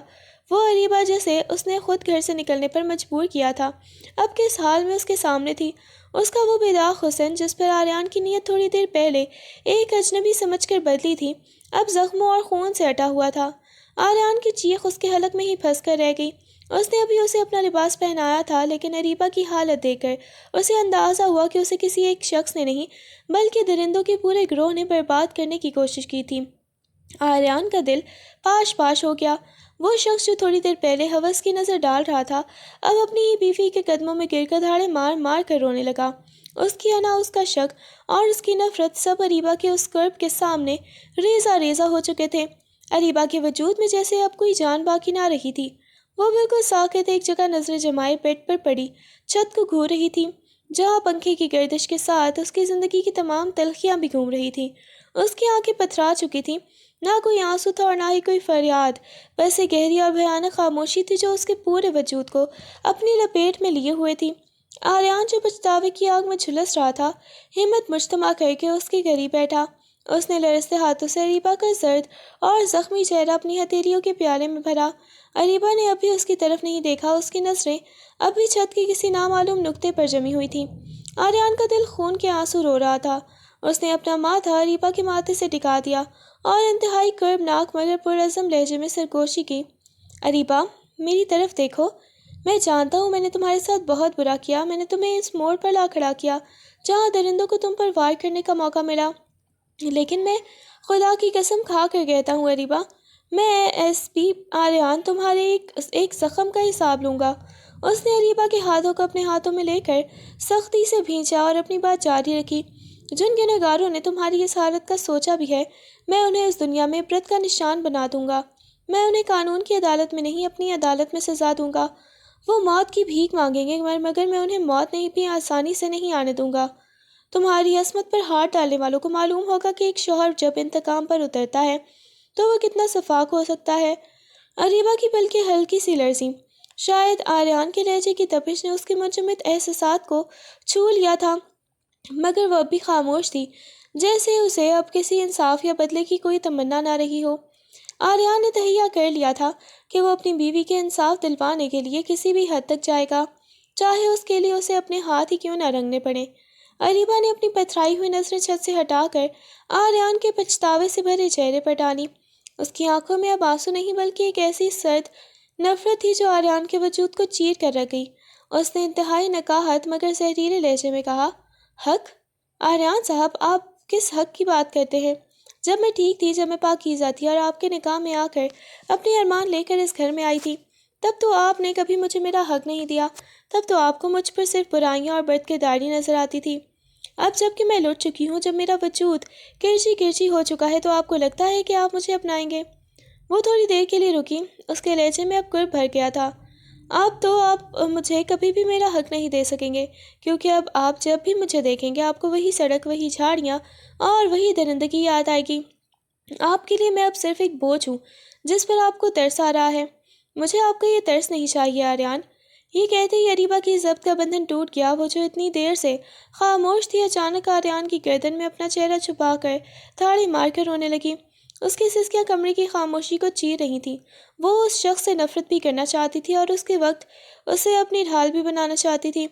وہ اریبہ جسے اس نے خود گھر سے نکلنے پر مجبور کیا تھا، اب کس حال میں اس کے سامنے تھی۔ اس کا وہ بے داغ حسن جس پر آریان کی نیت تھوڑی دیر پہلے ایک اجنبی سمجھ کر بدلی تھی، اب زخموں اور خون سے اٹا ہوا تھا۔ آریان کی چیخ اس کے حلق میں ہی پھنس کر رہ گئی۔ اس نے ابھی اسے اپنا لباس پہنایا تھا، لیکن اریبہ کی حالت دیکھ کر اسے اندازہ ہوا کہ اسے کسی ایک شخص نے نہیں بلکہ درندوں کے پورے گروہ نے برباد کرنے کی کوشش کی تھی۔ آریان کا دل پاش پاش ہو گیا۔ وہ شخص جو تھوڑی دیر پہلے ہوس کی نظر ڈال رہا تھا، اب اپنی ہی بیوی کے قدموں میں گر کر دھاڑے مار مار کر رونے لگا۔ اس کی انا، اس کا شک اور اس کی نفرت سب اریبہ کے اس قرب کے سامنے ریزہ ریزہ ہو چکے تھے۔ اریبہ کے وجود میں جیسے اب کوئی جان باقی نہ رہی تھی۔ وہ بالکل ساکت ایک جگہ نظر جمائے بیڈ پر پڑی چھت کو گھور رہی تھی، جہاں پنکھے کی گردش کے ساتھ اس کی زندگی کی تمام تلخیاں بھی گھوم رہی تھیں۔ اس کی آنکھیں پتھرا چکی تھیں، نہ کوئی آنسو تھا اور نہ ہی کوئی فریاد، بس ایک گہری اور بھیانک خاموشی تھی جو اس کے پورے وجود کو اپنی لپیٹ میں لیے ہوئے تھی۔ آریان جو پچھتاوے کی آگ میں جھلس رہا تھا، ہمت مجتمع کر کے اس کے قریب بیٹھا۔ اس نے لرزتے ہاتھوں سے اریبہ کا زرد اور زخمی چہرہ اپنی ہتھیلیوں کے پیالے میں بھرا۔ اریبہ نے ابھی اس کی طرف نہیں دیکھا، اس کی نظریں اب بھی چھت کے کسی نامعلوم نقطے پر جمی ہوئی تھیں۔ آریان کا دل خون کے آنسو رو رہا تھا۔ اس نے اپنا ماتھا اریبہ کے ماتھے سے ٹکا دیا اور انتہائی کربناک مگر پرعزم لہجے میں سرگوشی کی۔ اریبہ، میری طرف دیکھو، میں جانتا ہوں میں نے تمہارے ساتھ بہت برا کیا، میں نے تمہیں اس موڑ پر لا کھڑا کیا جہاں درندوں کو تم پر وار کرنے کا موقع ملا، لیکن میں خدا کی قسم کھا کر کہتا ہوں اریبہ، میں ایس پی آریان تمہارے ایک زخم کا حساب لوں گا۔ اس نے اریبہ کے ہاتھوں کو اپنے ہاتھوں میں لے کر سختی سے بھینچا اور اپنی بات جاری رکھی۔ جن گنہگاروں نے تمہاری اس حالت کا سوچا بھی ہے، میں انہیں اس دنیا میں عبرت کا نشان بنا دوں گا۔ میں انہیں قانون کی عدالت میں نہیں اپنی عدالت میں سزا دوں گا۔ وہ موت کی بھیک مانگیں گے مگر میں انہیں موت نہیں بھی آسانی سے نہیں آنے دوں گا۔ تمہاری عصمت پر ہاتھ ڈالنے والوں کو معلوم ہوگا کہ ایک شوہر جب انتقام پر اترتا ہے تو وہ کتنا شفاق ہو سکتا ہے۔ اریبہ کی پلکیں ہلکی سی لرزیں، شاید آریان کے لہجے کی تپش نے اس کے منجمد احساسات کو چھو لیا تھا، مگر وہ اب بھی خاموش تھی، جیسے اسے اب کسی انصاف یا بدلے کی کوئی تمنا نہ رہی ہو۔ آریان نے تہیہ کر لیا تھا کہ وہ اپنی بیوی کے انصاف دلوانے کے لیے کسی بھی حد تک جائے گا، چاہے اس کے لیے اسے اپنے ہاتھ ہی کیوں نہ رنگنے پڑے۔ اریبہ نے اپنی پتھرائی ہوئی نظریں چھت سے ہٹا کر آریان کے پچھتاوے سے بھرے چہرے پر ڈالی۔ اس کی آنکھوں میں اب آنسو نہیں بلکہ ایک ایسی سرد نفرت تھی جو آریان کے وجود کو چیر کر رکھ گئی۔ اس نے انتہائی نقاہت مگر زہریلے لہجے میں کہا، حق؟ آریان صاحب، آپ کس حق کی بات کرتے ہیں؟ جب میں ٹھیک تھی، جب میں پاکیزہ تھی اور آپ کے نکاح میں آ کر اپنی ارمان لے کر اس گھر میں آئی تھی، تب تو آپ نے کبھی مجھے میرا حق نہیں دیا، تب تو آپ کو مجھ پر صرف برائیاں اور بد کرداری نظر آتی تھی۔ اب جب کہ میں لٹ چکی ہوں، جب میرا وجود کرچی کرچی ہو چکا ہے، تو آپ کو لگتا ہے کہ آپ مجھے اپنائیں گے؟ وہ تھوڑی دیر کے لیے رکی، اس کے لہجے میں اب کرب بھر گیا تھا۔ آپ مجھے کبھی بھی میرا حق نہیں دے سکیں گے، کیونکہ اب آپ جب بھی مجھے دیکھیں گے آپ کو وہی سڑک، وہی جھاڑیاں اور وہی درندگی یاد آئے گی۔ آپ کے لیے میں اب صرف ایک بوجھ ہوں جس پر آپ کو ترس آ رہا ہے۔ مجھے آپ کا یہ ترس نہیں چاہیے آریان۔ یہ کہتے ہی اریبہ کی ضبط کا بندھن ٹوٹ گیا۔ وہ جو اتنی دیر سے خاموش تھی اچانک آریان کی گردن میں اپنا چہرہ چھپا کر تھاڑی مار کر رونے لگی۔ اس کی سسکیاں کمرے کی خاموشی کو چیر رہی تھیں۔ وہ اس شخص سے نفرت بھی کرنا چاہتی تھی اور اس کے وقت اسے اپنی ڈھال بھی بنانا چاہتی تھی۔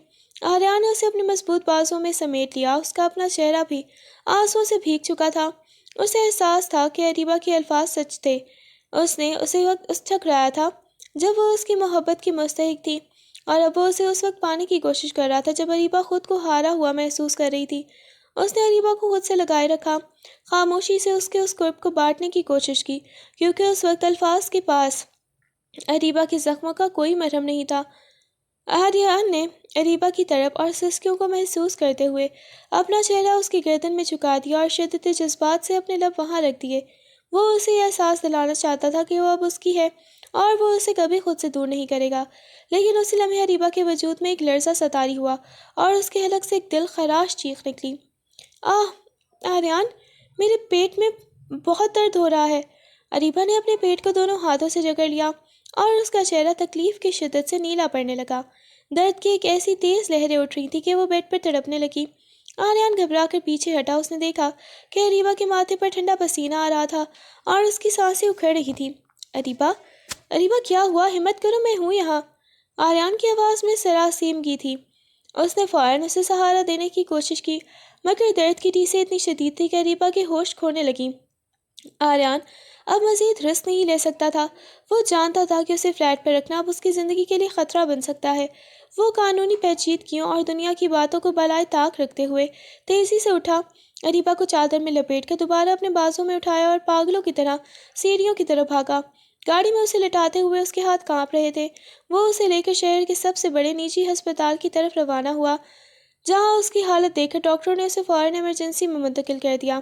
آریان نے اسے اپنی مضبوط بازوں میں سمیٹ لیا۔ اس کا اپنا چہرہ بھی آنسوؤں سے بھیگ چکا تھا۔ اسے احساس تھا کہ اریبہ کے الفاظ سچ تھے۔ اس نے اسے وقت ٹھکرایا تھا جب وہ اس کی محبت کی مستحق تھی، اور اب وہ اسے اس وقت پانے کی کوشش کر رہا تھا جب اریبہ خود کو ہارا ہوا محسوس کر رہی تھی۔ اس نے اریبہ کو خود سے لگائے رکھا، خاموشی سے اس کے اس قرب کو بانٹنے کی کوشش کی، کیونکہ اس وقت الفاظ کے پاس اریبہ کے زخموں کا کوئی مرہم نہیں تھا۔ آریان نے اریبہ کی طرف اور سسکیوں کو محسوس کرتے ہوئے اپنا چہرہ اس کی گردن میں جھکا دیا اور شدت جذبات سے اپنے لب وہاں رکھ دیے۔ وہ اسے یہ احساس دلانا چاہتا تھا کہ وہ اب اس کی ہے اور وہ اسے کبھی خود سے دور نہیں کرے گا، لیکن اسی لمحے اریبہ کے وجود میں ایک لرزہ سطاری ہوا اور اس کے حلق سے ایک دل خراش چیخ نکلی۔ آریان، میرے پیٹ میں بہت درد ہو رہا ہے۔ اریبہ نے اپنے پیٹ کو دونوں ہاتھوں سے جکڑ لیا اور اس کا چہرہ تکلیف کی شدت سے نیلا پڑنے لگا۔ درد کی ایک ایسی تیز لہریں اٹھ رہی تھی کہ وہ بیڈ پر تڑپنے لگی۔ آریان گھبرا کر پیچھے ہٹا۔ اس نے دیکھا کہ اریبہ کے ماتھے پر ٹھنڈا پسینہ آ رہا تھا اور اس کی سانسیں اکھڑ رہی تھیں۔ اریبہ کیا ہوا؟ ہمت کرو، میں ہوں یہاں۔ آریان کی آواز میں سراسیمگی تھی۔ اس نے فوراً اسے سہارا دینے کی کوشش کی، مگر درد کی ٹیسیں اتنی شدید تھی کہ اریبہ کے ہوش کھونے لگیں۔ آریان اب مزید رسک نہیں لے سکتا تھا۔ وہ جانتا تھا کہ اسے فلیٹ پر رکھنا اب اس کی زندگی کے لیے خطرہ بن سکتا ہے۔ وہ قانونی پیچیدگیوں اور دنیا کی باتوں کو بالائے طاق رکھتے ہوئے تیزی سے اٹھا، اریبہ کو چادر میں لپیٹ کر دوبارہ اپنے بازوں میں اٹھایا اور پاگلوں کی طرح سیڑھیوں کی طرف بھاگا۔ گاڑی میں اسے لٹاتے ہوئے اس کے ہاتھ کانپ رہے تھے۔ وہ اسے لے کر شہر کے سب سے بڑے نجی ہسپتال کی طرف روانہ ہوا، جہاں اس کی حالت دیکھ کر ڈاکٹروں نے اسے فوراً ایمرجنسی میں منتقل کر دیا۔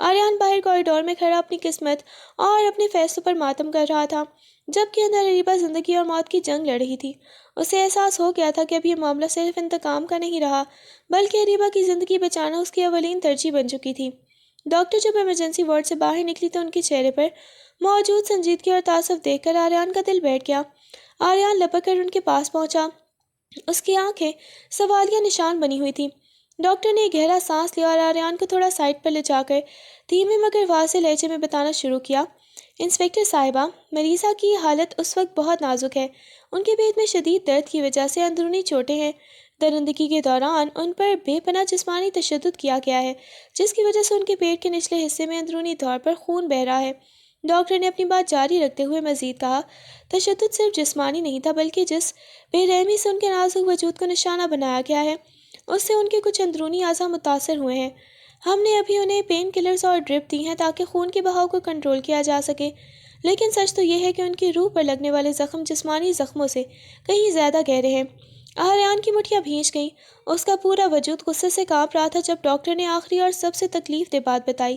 آریان باہر کوریڈور میں کھڑا اپنی قسمت اور اپنے فیصلوں پر ماتم کر رہا تھا، جبکہ اندر اریبہ زندگی اور موت کی جنگ لڑ رہی تھی۔ اسے احساس ہو گیا تھا کہ اب یہ معاملہ صرف انتقام کا نہیں رہا، بلکہ اریبہ کی زندگی بچانا اس کی اولین ترجیح بن چکی تھی۔ ڈاکٹر جب ایمرجنسی وارڈ سے باہر نکلی تو ان کے چہرے پر موجود سنجیدگی اور تعصب دیکھ کر آریان کا دل بیٹھ گیا۔ آریان لپک کر ان کے پاس پہنچا۔ اس کی آنکھیں سوالیہ نشان بنی ہوئی تھیں۔ ڈاکٹر نے گہرا سانس لیا اور آریان کو تھوڑا سائڈ پر لے جا کر دھیمے مگر واضح لہجے میں بتانا شروع کیا۔ انسپکٹر صاحبہ، مریضہ کی حالت اس وقت بہت نازک ہے۔ ان کے پیٹ میں شدید درد کی وجہ سے اندرونی چوٹیں ہیں۔ درندگی کے دوران ان پر بے پناہ جسمانی تشدد کیا گیا ہے، جس کی وجہ سے ان کے پیٹ کے نچلے حصے میں اندرونی طور پر خون بہہ رہا ہے۔ ڈاکٹر نے اپنی بات جاری رکھتے ہوئے مزید کہا، تشدد صرف جسمانی نہیں تھا، بلکہ جس بے رحمی سے ان کے نازک وجود کو نشانہ بنایا گیا ہے، اس سے ان کے کچھ اندرونی اعضاء متاثر ہوئے ہیں۔ ہم نے ابھی انہیں پین کلرز اور ڈرپ دی ہیں تاکہ خون کے بہاؤ کو کنٹرول کیا جا سکے، لیکن سچ تو یہ ہے کہ ان کی روح پر لگنے والے زخم جسمانی زخموں سے کہیں زیادہ گہرے ہیں۔ آریان کی مٹھیاں بھینچ گئیں۔ اس کا پورا وجود غصے سے کانپ رہا تھا جب ڈاکٹر نے آخری اور سب سے تکلیف دہ بات بتائی۔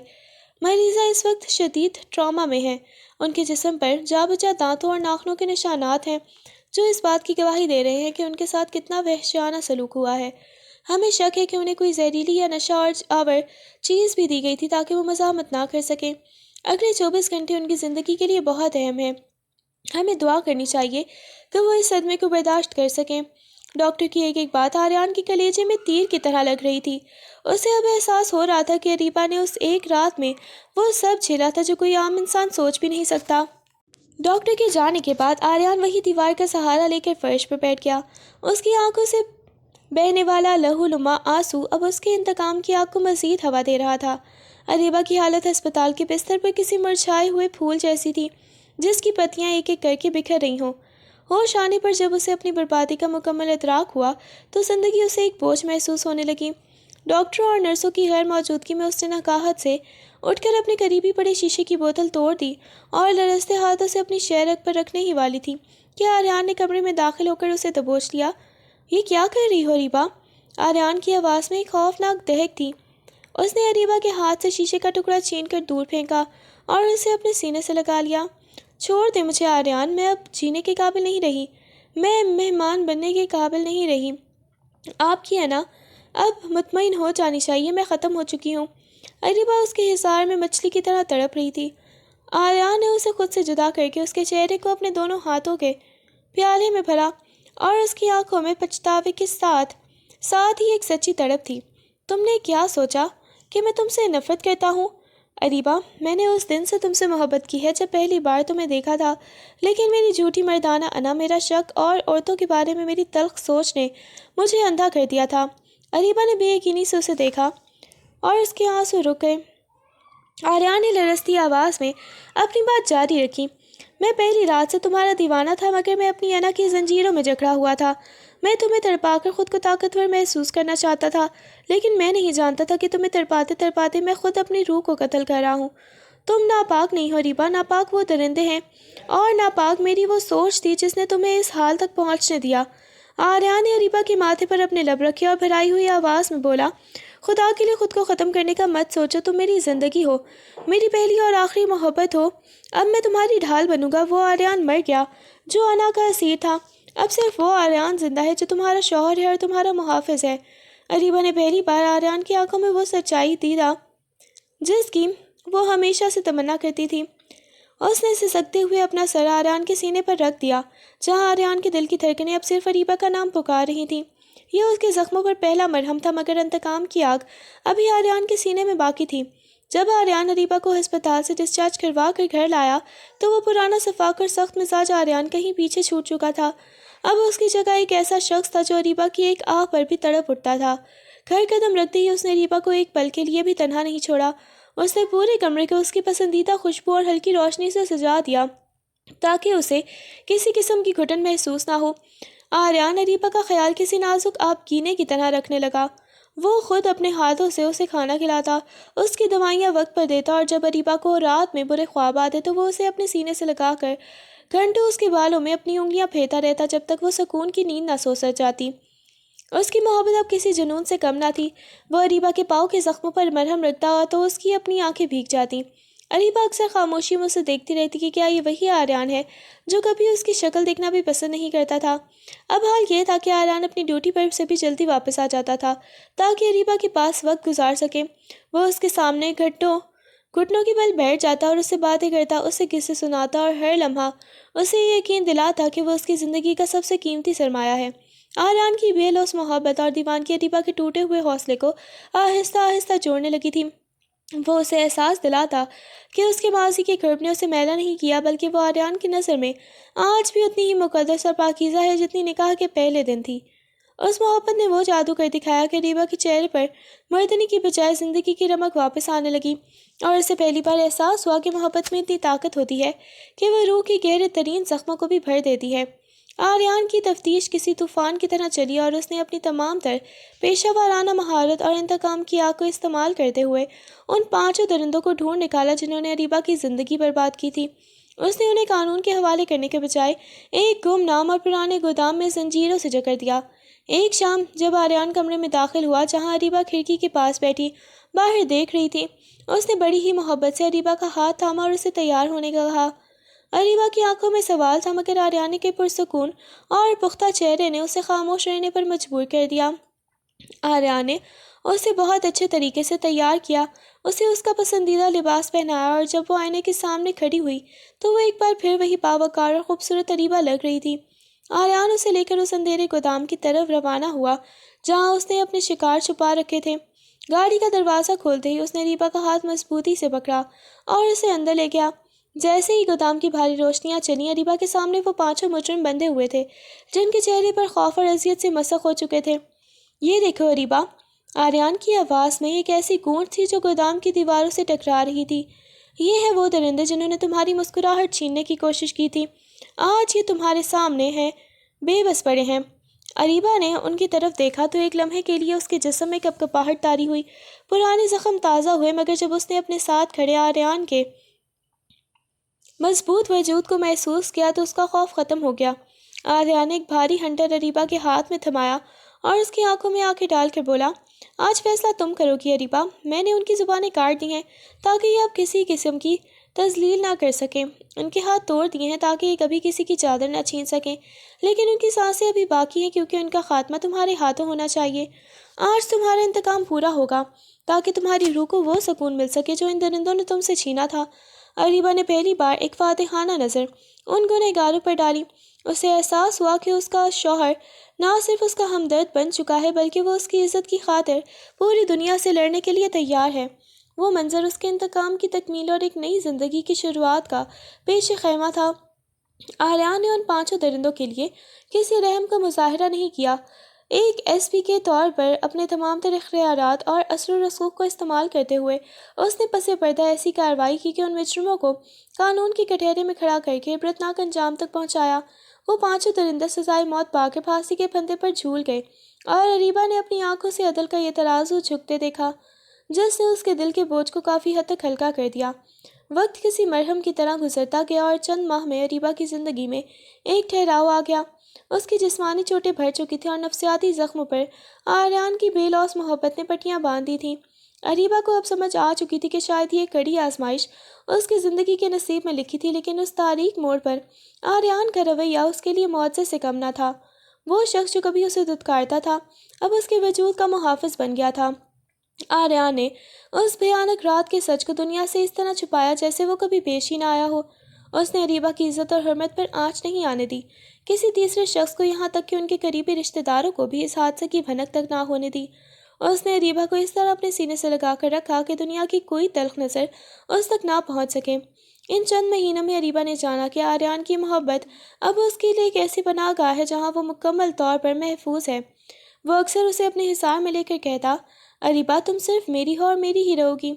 مریضہ اس وقت شدید ٹراما میں ہے۔ ان کے جسم پر جا بجا دانتوں اور ناخنوں کے نشانات ہیں، جو اس بات کی گواہی دے رہے ہیں کہ ان کے ساتھ کتنا وحشیانہ سلوک ہوا ہے۔ ہمیں شک ہے کہ انہیں کوئی زہریلی یا نشہ آور چیز بھی دی گئی تھی تاکہ وہ مزاحمت نہ کر سکیں۔ اگلے 24 گھنٹے ان کی زندگی کے لیے بہت اہم ہیں۔ ہمیں دعا کرنی چاہیے کہ وہ اس صدمے کو برداشت کر سکیں۔ ڈاکٹر کی ایک بات آریان کے کلیجے میں تیر کی طرح لگ رہی تھی۔ اسے اب احساس ہو رہا تھا کہ اریبہ نے اس ایک رات میں وہ سب جھیلا تھا جو کوئی عام انسان سوچ بھی نہیں سکتا۔ ڈاکٹر کے جانے کے بعد آریان وہی دیوار کا سہارا لے کر فرش پر بیٹھ گیا۔ اس کی آنکھوں سے بہنے والا لہولما آنسو اب اس کے انتقام کی آگ کو مزید ہوا دے رہا تھا۔ اریبہ کی حالت ہسپتال کے بستر پر کسی مرجھائے ہوئے پھول جیسی تھی جس کی پتیاں ایک ایک کر کے بکھر رہی ہوں۔ ہوش آنے پر جب اسے اپنی بربادی کا مکمل ادراک ہوا تو زندگی اسے ایک بوجھ محسوس ہونے لگی۔ ڈاکٹروں اور نرسوں کی غیر موجودگی میں اس نے نقاہت سے اٹھ کر اپنے قریبی پڑے شیشے کی بوتل توڑ دی اور لرزتے ہاتھوں سے اپنی شہ رگ پر رکھنے ہی والی تھی کہ آریان نے کمرے میں داخل ہو کر اسے دبوچ لیا۔ یہ کیا کر رہی ہو اریبہ؟ آریان کی آواز میں ایک خوفناک دہک تھی۔ اس نے اریبہ کے ہاتھ سے شیشے کا ٹکڑا چھین کر دور پھینکا اور اسے اپنے سینے سے لگا لیا۔ چھوڑ دے مجھے آریان، میں اب جینے کے قابل نہیں رہی۔ میں مہمان بننے کے قابل نہیں رہی۔ آپ کی انا اب مطمئن ہو جانی چاہیے، میں ختم ہو چکی ہوں۔ اریبا اس کے حصار میں مچھلی کی طرح تڑپ رہی تھی۔ آریان نے اسے خود سے جدا کر کے اس کے چہرے کو اپنے دونوں ہاتھوں کے پیالے میں بھرا اور اس کی آنکھوں میں پچھتاوے کے ساتھ ہی ایک سچی تڑپ تھی۔ تم نے کیا سوچا کہ میں تم سے نفرت کرتا ہوں؟ اریبا، میں نے اس دن سے تم سے محبت کی ہے جب پہلی بار تمہیں دیکھا تھا، لیکن میری جھوٹی مردانہ انا، میرا شک اور عورتوں کے بارے میں میری تلخ سوچ نے مجھے اندھا کر دیا تھا۔ اریبا نے بے یقینی سے اسے دیکھا اور اس کے آنسو رک گئے۔ آریان نے لرزتی آواز میں اپنی بات جاری رکھی۔ میں پہلی رات سے تمہارا دیوانہ تھا، مگر میں اپنی انا کی زنجیروں میں جکڑا ہوا تھا۔ میں تمہیں تڑپا کر خود کو طاقتور محسوس کرنا چاہتا تھا، لیکن میں نہیں جانتا تھا کہ تمہیں تڑپاتے تڑپاتے میں خود اپنی روح کو قتل کر رہا ہوں۔ تم ناپاک نہیں ہو ریبا، ناپاک وہ درندے ہیں اور ناپاک میری وہ سوچ تھی جس نے تمہیں اس حال تک پہنچنے دیا۔ آریان نے اریبا کے ماتھے پر اپنے لب رکھے اور بھرائی ہوئی آواز میں بولا، خدا کے لیے خود کو ختم کرنے کا مت سوچو، تم میری زندگی ہو، میری پہلی اور آخری محبت ہو۔ اب میں تمہاری ڈھال بنوں گا۔ وہ آریان مر گیا جو انا کا اسیر تھا، اب صرف وہ آریان زندہ ہے جو تمہارا شوہر ہے اور تمہارا محافظ ہے۔ اریبا نے پہلی بار آریان کی آنکھوں میں وہ سچائی دیدہ جس کی وہ ہمیشہ سے تمنا کرتی تھی۔ اس نے سسکتے ہوئے اپنا سر آریان کے سینے پر رکھ دیا، جہاں آریان کے دل کی دھڑکنیں اب صرف اریبا کا نام پکار رہی تھیں۔ یہ اس کے زخموں پر پہلا مرہم تھا، مگر انتقام کی آگ ابھی آریان کے سینے میں باقی تھی۔ جب آریان اریبا کو ہسپتال سے ڈسچارج کروا کر گھر لایا تو وہ پرانا شفاف اور سخت مزاج آریان کہیں پیچھے چھوٹ چکا تھا۔ اب اس کی جگہ ایک ایسا شخص تھا جو اریبا کی ایک آہ پر بھی تڑپ اٹھتا تھا۔ گھر قدم رکھتے ہی اس نے اریبا کو ایک پل کے لیے بھی تنہا نہیں چھوڑا۔ اس نے پورے کمرے کو اس کی پسندیدہ خوشبو اور ہلکی روشنی سے سجا دیا تاکہ اسے کسی قسم کی گھٹن محسوس نہ ہو۔ آریان اریبا کا خیال کسی نازک آب گینے کی طرح رکھنے لگا۔ وہ خود اپنے ہاتھوں سے اسے کھانا کھلاتا، اس کی دوائیاں وقت پر دیتا، اور جب اریبا کو رات میں برے خواب آتے تو وہ اسے اپنے سینے سے لگا کر گھنٹوں اس کے بالوں میں اپنی انگلیاں پھیرتا رہتا جب تک وہ سکون کی نیند نہ سو جاتی۔ اس کی محبت اب کسی جنون سے کم نہ تھی۔ وہ اریبا کے پاؤں کے زخموں پر مرہم رکھتا تو اس کی اپنی آنکھیں بھیگ جاتی۔ اریبا اکثر خاموشی میں اسے دیکھتی رہتی کہ کیا یہ وہی آریان ہے جو کبھی اس کی شکل دیکھنا بھی پسند نہیں کرتا تھا۔ اب حال یہ تھا کہ آریان اپنی ڈیوٹی پر سے بھی جلدی واپس آ جاتا تھا تاکہ اریبا کے پاس وقت گزار سکے۔ وہ اس کے سامنے گھٹنوں کے بل بیٹھ جاتا اور اس سے باتیں کرتا، اسے قصے سناتا اور ہر لمحہ اسے یہ یقین دلاتا کہ وہ اس کی زندگی کا سب سے قیمتی سرمایہ ہے۔ آریان کی بے لوث محبت اور دیوانگی اریبا کے ٹوٹے ہوئے حوصلے کو آہستہ آہستہ جوڑنے لگی تھی۔ وہ اسے احساس دلاتا کہ اس کے ماضی کے کرب نے اسے میلا نہیں کیا، بلکہ وہ آریان کی نظر میں آج بھی اتنی ہی مقدس اور پاکیزہ ہے جتنی نکاح کے پہلے دن تھی۔ اس محبت نے وہ جادو کر دکھایا کہ اریبا کے چہرے پر مردنی کی بجائے زندگی کی رمق واپس آنے لگی، اور اسے پہلی بار احساس ہوا کہ محبت میں اتنی طاقت ہوتی ہے کہ وہ روح کے گہرے ترین زخموں کو بھی بھر دیتی ہے۔ آریان کی تفتیش کسی طوفان کی طرح چلی اور اس نے اپنی تمام تر پیشہ ورانہ مہارت اور انتقام کی آگ کو استعمال کرتے ہوئے ان 5 درندوں کو ڈھونڈ نکالا جنہوں نے اریبا کی زندگی برباد کی تھی۔ اس نے انہیں قانون کے حوالے کرنے کے بجائے ایک گمنام اور پرانے گودام میں زنجیروں سے جکڑ دیا۔ ایک شام جب آریان کمرے میں داخل ہوا جہاں اریبا کھڑکی کے پاس بیٹھی باہر دیکھ رہی تھی، اس نے بڑی ہی محبت سے اریبا کا ہاتھ تھاما اور اسے تیار ہونے کا کہا۔ اریبا کی آنکھوں میں سوال تھا، مگر آریان کے پرسکون اور پختہ چہرے نے اسے خاموش رہنے پر مجبور کر دیا۔ آریان نے اسے بہت اچھے طریقے سے تیار کیا، اسے اس کا پسندیدہ لباس پہنایا، اور جب وہ آئینے کے سامنے کھڑی ہوئی تو وہ ایک بار پھر وہی باوقار اور خوبصورت اریبا لگ رہی تھی۔ آریان اسے لے کر اس اندھیرے گودام کی طرف روانہ ہوا جہاں اس نے اپنے شکار چھپا رکھے تھے۔ گاڑی کا دروازہ کھولتے ہی اس نے اریبا کا ہاتھ مضبوطی سے پکڑا اور اسے اندر لے گیا۔ جیسے ہی گودام کی بھاری روشنیاں چلیں، اریبا کے سامنے وہ 5 مجرم بندھے ہوئے تھے جن کے چہرے پر خوف اور اذیت سے مسخ ہو چکے تھے۔ یہ دیکھو اریبا، آریان کی آواز میں ایک ایسی گونج تھی جو گودام کی دیواروں سے ٹکرا رہی تھی۔ یہ ہیں وہ درندے جنہوں نے تمہاری مسکراہٹ چھیننے کی کوشش کی تھی، آج یہ تمہارے سامنے ہیں، بے بس پڑے ہیں۔ اریبا نے ان کی طرف دیکھا تو ایک لمحے کے لیے اس کے جسم میں کپکپاہٹ طاری ہوئی، پرانے زخم تازہ ہوئے، مگر جب اس نے اپنے ساتھ کھڑے آریان کے مضبوط وجود کو محسوس کیا تو اس کا خوف ختم ہو گیا۔ آریان نے ایک بھاری ہنٹر اریبا کے ہاتھ میں تھمایا اور اس کی آنکھوں میں آنکھیں ڈال کر بولا، آج فیصلہ تم کرو گی اریبا، میں نے ان کی زبانیں کاٹ دی ہیں تاکہ یہ اب کسی قسم کی تذلیل نہ کر سکیں۔ ان کے ہاتھ توڑ دیے ہیں تاکہ یہ کبھی کسی کی چادر نہ چھین سکیں، لیکن ان کی سانسیں ابھی باقی ہیں کیونکہ ان کا خاتمہ تمہارے ہاتھوں ہونا چاہیے۔ آج تمہارا انتقام پورا ہوگا تاکہ تمہاری روح کو وہ سکون مل سکے جو ان درندوں نے تم سے چھینا تھا۔ اریبا نے پہلی بار ایک فاتحانہ نظر ان گنہگاروں پر ڈالی۔ اسے احساس ہوا کہ اس کا شوہر نہ صرف اس کا ہمدرد بن چکا ہے بلکہ وہ اس کی عزت کی خاطر پوری دنیا سے لڑنے کے لیے تیار ہے۔ وہ منظر اس کے انتقام کی تکمیل اور ایک نئی زندگی کی شروعات کا پیش خیمہ تھا۔ آریان نے ان 5 درندوں کے لیے کسی رحم کا مظاہرہ نہیں کیا۔ ایک ایس پی کے طور پر اپنے تمام تر اختیارات اور اثر و رسوخ کو استعمال کرتے ہوئے اس نے پس پردہ ایسی کارروائی کی کہ ان مجرموں کو قانون کے کٹہرے میں کھڑا کر کے عبرتناک انجام تک پہنچایا۔ وہ 5 درندے سزائے موت پا کر پھانسی کے پھندے پر جھول گئے اور اریبا نے اپنی آنکھوں سے عدل کا یہ ترازو جھکتے دیکھا جس نے اس کے دل کے بوجھ کو کافی حد تک ہلکا کر دیا۔ وقت کسی مرہم کی طرح گزرتا گیا اور چند ماہ میں اریبا کی زندگی میں ایک ٹھہراؤ آ گیا۔ اس کی جسمانی چوٹیں بھر چکی تھیں اور نفسیاتی زخموں پر آریان کی بے لوث محبت نے پٹیاں باندھ دی تھیں۔ اریبا کو اب سمجھ آ چکی تھی کہ شاید یہ کڑی آزمائش اس کی زندگی کے نصیب میں لکھی تھی، لیکن اس تاریک موڑ پر آریان کا رویہ اس کے لیے معجزے سے کم نہ تھا۔ وہ شخص جو کبھی اسے دھتکارتا تھا اب اس کے وجود کا محافظ بن گیا تھا۔ آریان نے اس بھیانک رات کے سچ کو دنیا سے اس طرح چھپایا جیسے وہ کبھی پیش ہی نہ آیا ہو۔ اس نے اریبا کی عزت اور حرمت پر آنچ نہیں آنے دی، کسی تیسرے شخص کو، یہاں تک کہ ان کے قریبی رشتہ داروں کو بھی اس حادثے کی بھنک تک نہ ہونے دی۔ اس نے اریبا کو اس طرح اپنے سینے سے لگا کر رکھا کہ دنیا کی کوئی تلخ نظر اس تک نہ پہنچ سکے۔ ان چند مہینوں میں اریبا نے جانا کہ آریان کی محبت اب اس کے لیے ایک ایسی پناہ گاہ ہے جہاں وہ مکمل طور پر محفوظ ہے۔ وہ اکثر اسے اپنے حصار میں لے کر کہتا، اریبا تم صرف میری ہو اور میری ہی رہو گی۔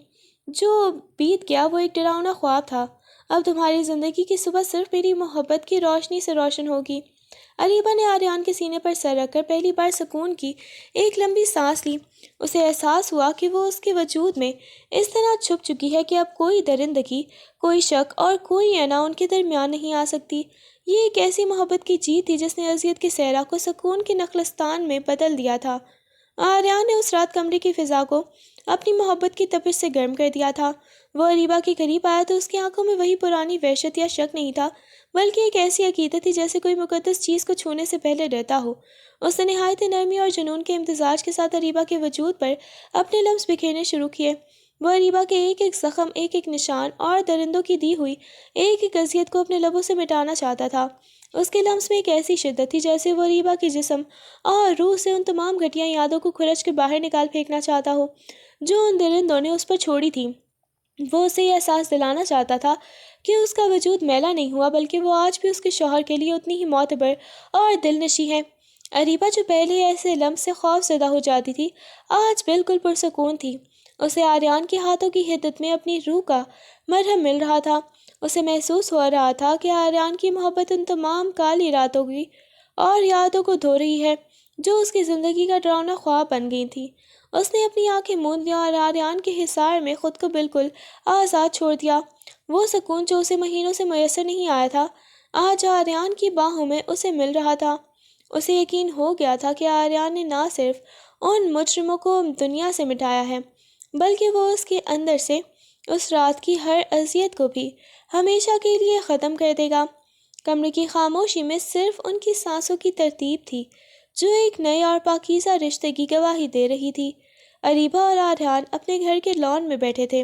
جو بیت گیا وہ ایک ڈراؤنا خواب تھا، اب تمہاری زندگی کی صبح صرف میری محبت کی روشنی سے روشن ہوگی۔ اریبا نے آریان کے سینے پر سر رکھ کر پہلی بار سکون کی ایک لمبی سانس لی۔ اسے احساس ہوا کہ وہ اس کے وجود میں اس طرح چھپ چکی ہے کہ اب کوئی درندگی، کوئی شک اور کوئی انا ان کے درمیان نہیں آ سکتی۔ یہ ایک ایسی محبت کی جیت تھی جس نے اذیت کے صحرا کو سکون کے نخلستان میں بدل دیا تھا۔ آریان نے اس رات کمرے کی فضا کو اپنی محبت کی تپش سے گرم کر دیا تھا۔ وہ اریبا کے قریب آیا تو اس کی آنکھوں میں وہی پرانی وحشت یا شک نہیں تھا، بلکہ ایک ایسی عقیدت تھی جیسے کوئی مقدس چیز کو چھونے سے پہلے ڈرتا ہو۔ اس نے نہایت نرمی اور جنون کے امتزاج کے ساتھ اریبا کے وجود پر اپنے لمس بکھیرنے شروع کیے۔ وہ اریبا کے ایک ایک زخم، ایک ایک نشان اور درندوں کی دی ہوئی ایک ایک اذیت کو اپنے لبوں سے مٹانا چاہتا تھا۔ اس کے لمس میں ایک ایسی شدت تھی جیسے وہ اریبا کے جسم اور روح سے ان تمام گھٹیا یادوں کو کھرچ کے باہر نکال پھینکنا چاہتا ہو جو ان درندوں نے اس پر چھوڑی تھی۔ وہ اسے یہ احساس دلانا چاہتا تھا کہ اس کا وجود میلا نہیں ہوا، بلکہ وہ آج بھی اس کے شوہر کے لیے اتنی ہی معتبر اور دل نشیں ہے۔ اریبا جو پہلے ایسے لمس سے خوف زدہ ہو جاتی تھی آج بالکل پرسکون تھی۔ اسے آریان کے ہاتھوں کی حدت میں اپنی روح کا مرہم مل رہا تھا۔ اسے محسوس ہو رہا تھا کہ آریان کی محبت ان تمام کالی راتوں کی اور یادوں کو دھو رہی ہے جو اس کی زندگی کا ڈراؤنا خواب بن گئی تھی۔ اس نے اپنی آنکھیں موند لیں اور آریان کے حصار میں خود کو بالکل آزاد چھوڑ دیا۔ وہ سکون جو اسے مہینوں سے میسر نہیں آیا تھا آج آریان کی باہوں میں اسے مل رہا تھا۔ اسے یقین ہو گیا تھا کہ آریان نے نہ صرف ان مجرموں کو دنیا سے مٹایا ہے بلکہ وہ اس کے اندر سے اس رات کی ہر اذیت کو بھی ہمیشہ کے لیے ختم کر دے گا۔ کمرے کی خاموشی میں صرف ان کی سانسوں کی ترتیب تھی جو ایک نئے اور پاکیزہ رشتے کی گواہی دے رہی تھی۔ اریبا اور آریان اپنے گھر کے لان میں بیٹھے تھے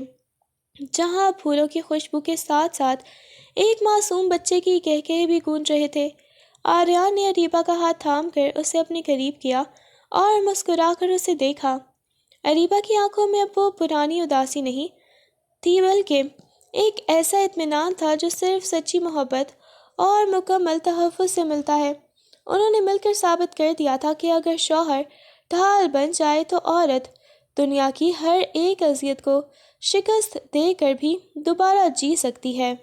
جہاں پھولوں کی خوشبو کے ساتھ ساتھ ایک معصوم بچے کی کہکہے بھی گونج رہے تھے۔ آریان نے اریبا کا ہاتھ تھام کر اسے اپنے قریب کیا اور مسکرا کر اسے دیکھا۔ اریبا کی آنکھوں میں اب وہ پرانی اداسی نہیں تھی بلکہ ایک ایسا اطمینان تھا جو صرف سچی محبت اور مکمل تحفظ سے ملتا ہے۔ انہوں نے مل کر ثابت کر دیا تھا کہ اگر شوہر ڈھال بن جائے تو عورت دنیا کی ہر ایک اذیت کو شکست دے کر بھی دوبارہ جی سکتی ہے۔